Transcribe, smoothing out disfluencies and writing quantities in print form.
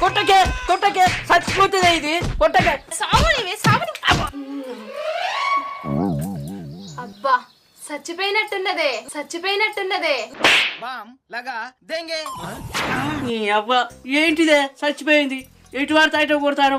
కొట్టకే కొట్టకే చచ్చిపోతుంది ఇది కొట్టకే అబ్బా చచ్చిపోయినట్టున్నదే నీ అవ్వ ఏంటిదే చచ్చిపోయింది ఎటు వాడితే అటు కొడతారు